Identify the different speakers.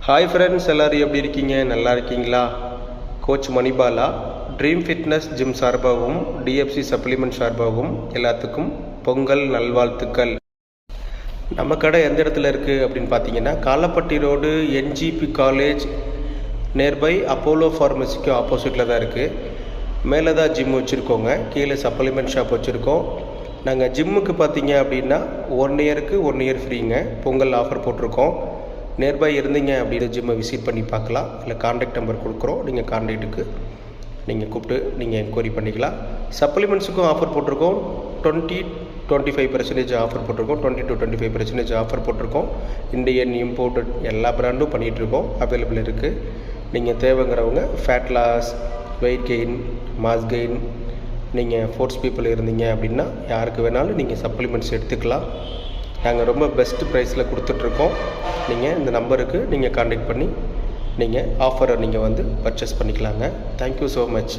Speaker 1: Hi friends, எல்லோரும் எப்படி இருக்கீங்க? நல்லா இருக்கீங்களா? Coach Manibala dream fitness gym சார்பாகவும் டிஎஃப்சி சப்ளிமெண்ட் சார்பாகவும் எல்லாத்துக்கும் பொங்கல் நல்வாழ்த்துக்கள். நம்ம கடை எந்த இடத்துல இருக்குது அப்படின்னு பார்த்தீங்கன்னா, Kalapatti road NGP college nearby Apollo ஃபார்மசிக்கு ஆப்போசிட்டில் தான் இருக்குது. மேலே தான் ஜிம் வச்சுருக்கோங்க, கீழே சப்ளிமெண்ட் ஷாப் வச்சுருக்கோம். நாங்கள் ஜிம்முக்கு பார்த்தீங்க அப்படின்னா 1 இயருக்கு 1 இயர் ஃப்ரீங்க. பொங்கல் ஆஃபர் போட்டிருக்கோம். நியர்பை இருந்தீங்க அப்படின்னு ஜிம்மை விசிட் பண்ணி பார்க்கலாம். இல்லை கான்டாக்ட் நம்பர் கொடுக்குறோம், நீங்கள் கான்டாக்ட்டுக்கு நீங்கள் கூப்பிட்டு நீங்கள் என்கொயரி பண்ணிக்கலாம். சப்ளிமெண்ட்ஸுக்கும் ஆஃபர் போட்டிருக்கோம். 20-25% ஆஃபர் போட்டிருக்கோம். 20-25% ஆஃபர் போட்டிருக்கோம். இந்தியன் இம்போர்ட்டட் எல்லா பிராண்டும் பண்ணிகிட்ருக்கோம், அவைலபிள் இருக்குது. நீங்கள் தேவைங்கிறவங்க fat loss, weight gain, mass gain, நீங்கள் ஃபோர்ஸ் பீப்புள் இருந்தீங்க அப்படின்னா யாருக்கு வேணாலும் நீங்கள் சப்ளிமெண்ட்ஸ் எடுத்துக்கலாம். நாங்கள் ரொம்ப பெஸ்ட் ப்ரைஸில் கொடுத்துட்ருக்கோம். நீங்கள் இந்த நம்பருக்கு நீங்கள் கான்டாக்ட் பண்ணி நீங்கள் ஆஃபரை நீங்கள் பர்ச்சேஸ் பண்ணிக்கலாங்க. Thank you so much.